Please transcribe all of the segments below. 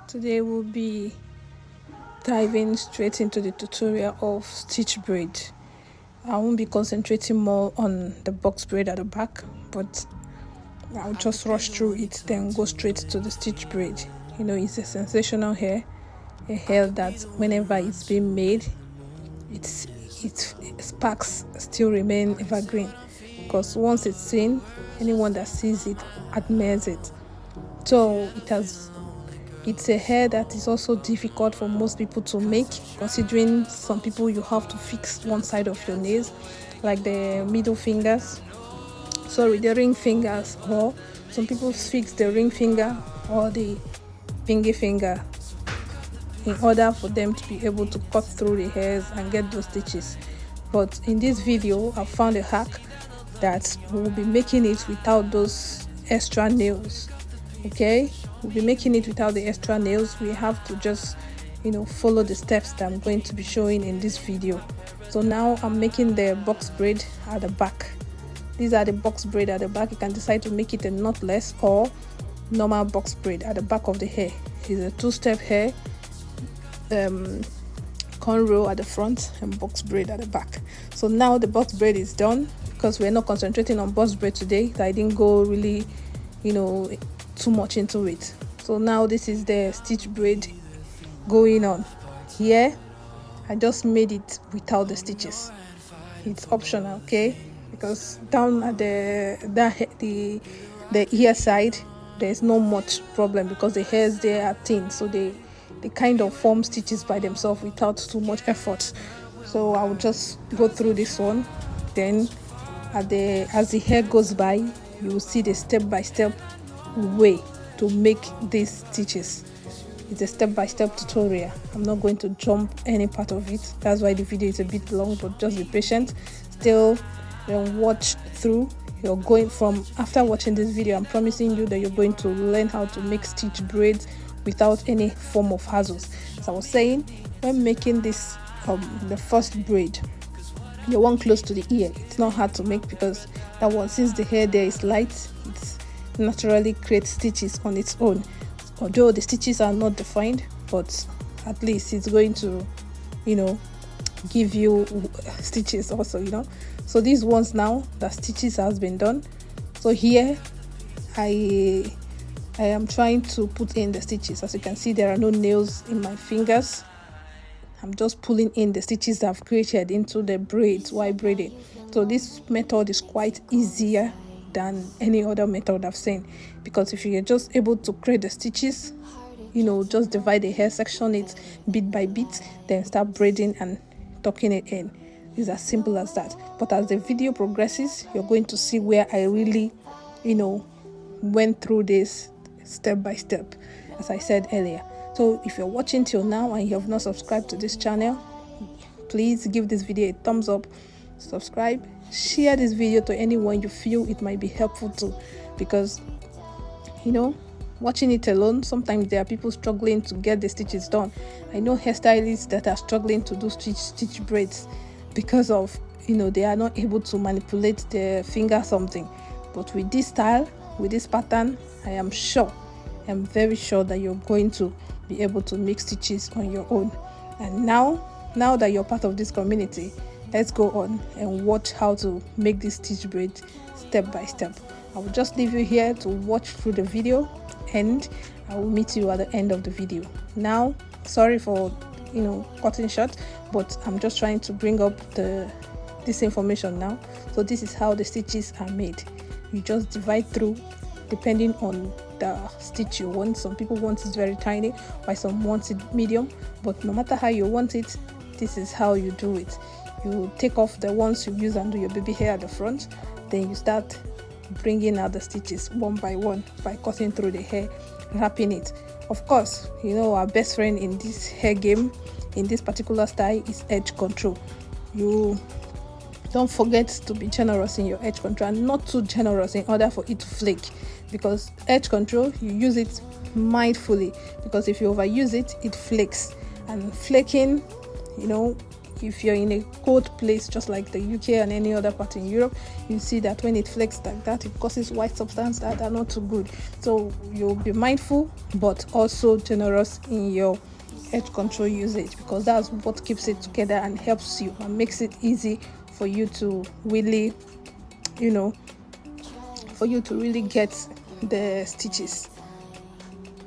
Today we'll be diving straight into the tutorial of stitch braid. I won't be concentrating more on the box braid at the back, but I'll just rush through it, then go straight to the stitch braid. You know, it's a sensational hair, a hair that whenever it's being made, its sparks still remain evergreen, because once it's seen, anyone that sees it admires it. So it's a hair that is also difficult for most people to make, considering some people you have to fix one side of your nails, like the middle fingers, the ring fingers, or some people fix the ring finger or the pinky finger in order for them to be able to cut through the hairs and get those stitches. But in this video, I found a hack that will be making it without those extra nails. Okay, we'll be making it without the extra nails. We have to just follow the steps that I'm going to be showing in this video. So now I'm making the box braid at the back. These are the box braid at the back. You can decide to make it a knotless or normal box braid at the back of the hair. It's a two-step hair, cornrow at the front and box braid at the back. So now the box braid is done, because we're not concentrating on box braid today. So I didn't go really too much into it. So now this is the stitch braid going on. Here I just made it without the stitches. It's optional, okay, because down at the ear side there's no much problem, because the hairs there are thin, so they kind of form stitches by themselves without too much effort. So I will just go through this one, then as the hair goes by, you will see the step-by-step way to make these stitches. It's a step-by-step tutorial. I'm not going to jump any part of it. That's why the video is a bit long, but just be patient. Still, watch through. You're going from after watching this video, I'm promising you that you're going to learn how to make stitch braids without any form of hassles. As I was saying, when making this the first braid, the one close to the ear, it's not hard to make, because that one, since the hair there is light, it's naturally creates stitches on its own. Although the stitches are not defined, but at least it's going to give you stitches also. So these ones, now the stitches has been done. So here I am trying to put in the stitches. As you can see, there are no nails in my fingers. I'm just pulling in the stitches that I've created into the braids while braiding. So this method is quite easier than any other method I've seen, because if you're just able to create the stitches, just divide the hair section it bit by bit, then start braiding and tucking it in. It's as simple as that. But as the video progresses, you're going to see where I really went through this step by step, as I said earlier. So if you're watching till now and you have not subscribed to this channel, please give this video a thumbs up, subscribe, share this video to anyone you feel it might be helpful to, because watching it alone, sometimes there are people struggling to get the stitches done. I know hairstylists that are struggling to do stitch braids because of they are not able to manipulate their finger something. But with this style, with this pattern, I'm very sure that you're going to be able to make stitches on your own. And now that you're part of this community, let's go on and watch how to make this stitch braid step by step. I will just leave you here to watch through the video, and I will meet you at the end of the video. Now, sorry for cutting short, but I'm just trying to bring up this information now. So this is how the stitches are made. You just divide through depending on the stitch you want. Some people want it very tiny, while some want it medium. But no matter how you want it, this is how you do it. You take off the ones you use and do your baby hair at the front, then you start bringing out the stitches one by one by cutting through the hair, wrapping it. Of course, our best friend in this hair game, in this particular style, is edge control. You don't forget to be generous in your edge control, and not too generous in order for it to flake, because edge control, you use it mindfully, because if you overuse it, it flakes. And flaking, if you're in a cold place just like the UK and any other part in Europe, you see that when it flakes like that, it causes white substance that are not too good. So you'll be mindful but also generous in your edge control usage, because that's what keeps it together and helps you and makes it easy for you to really, get the stitches.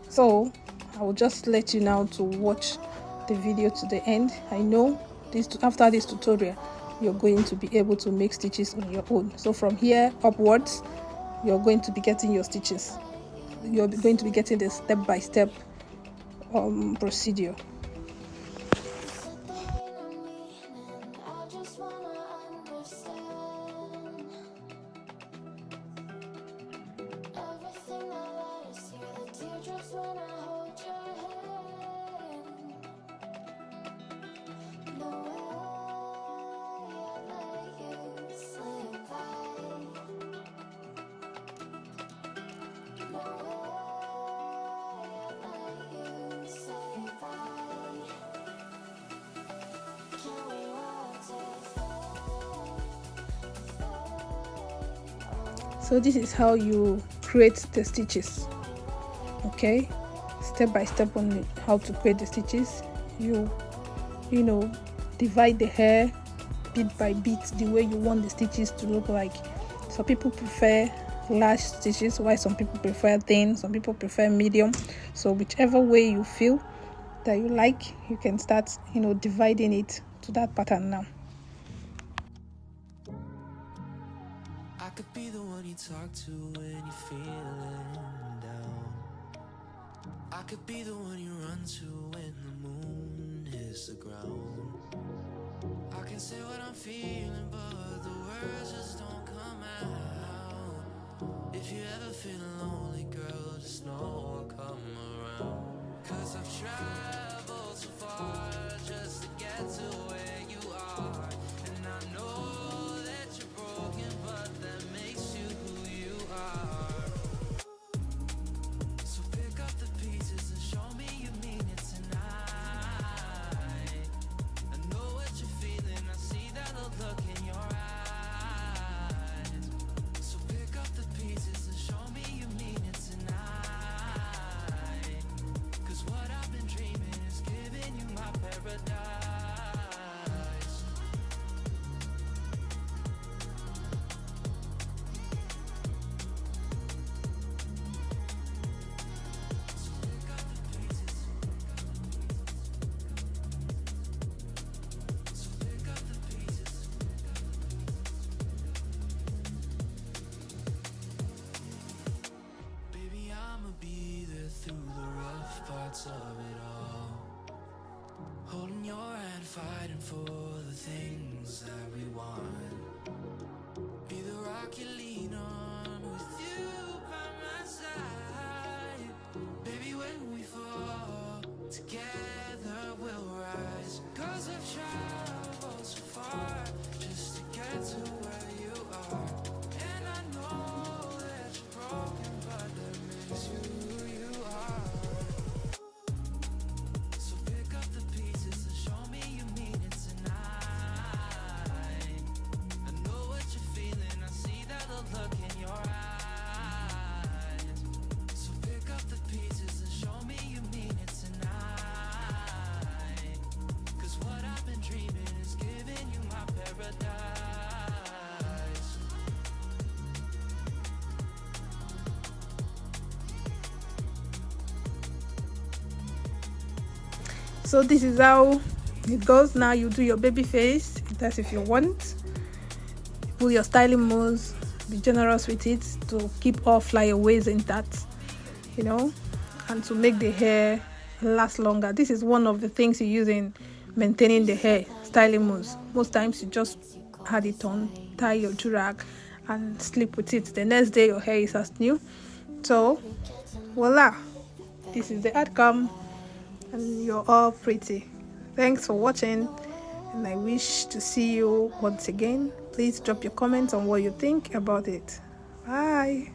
So I will just let you now to watch the video to the end. I know after this tutorial you're going to be able to make stitches on your own. So from here upwards, you're going to be getting your stitches. You're going to be getting the step-by-step procedure. So this is how you create the stitches. Okay, step by step on how to create the stitches. You divide the hair bit by bit the way you want the stitches to look like. Some people prefer large stitches, while some people prefer thin, some people prefer medium. So whichever way you feel that you like, you can start dividing it to that pattern now. I could be the one you talk to when you're feeling down. I could be the one you run to when the moon hits the ground. I can say what I'm feeling, but the words just don't come out. If you ever feel lonely, girl, just know I'll come around. 'Cause I've traveled so far just to get to where you are. And I know that you're broken, but that makes you who you are. So pick up the pieces and show me you mean it tonight. I know what you're feeling, I see that look in your eyes. So pick up the pieces and show me you mean it tonight. 'Cause what I've been dreaming is giving you my paradise. Baby, I'ma be there through the rough parts of it all. Holding your hand, fighting for the things that we want. Be the rock you lean on, with you by my side. Baby, when we fall, together we'll rise. 'Cause I've traveled so far just to get to where you are. And I know that you're broken, but that makes you who you are. So pick up the pieces and show me you mean it tonight. I know what you're feeling, I see that look in your eyes. So pick up the pieces and show me you mean it tonight. 'Cause what I've been dreaming is giving you my paradise. So this is how it goes. Now you do your baby face. That's if you want. Put your styling moves. Be generous with it to keep all flyaways intact, and to make the hair last longer. This is one of the things you use in maintaining the hair. Styling moves. Most times you just add it on, tie your durag, and sleep with it. The next day your hair is as new. So voila, this is the outcome, and you're all pretty. Thanks for watching, and I wish to see you once again. Please drop your comments on what you think about it. Bye.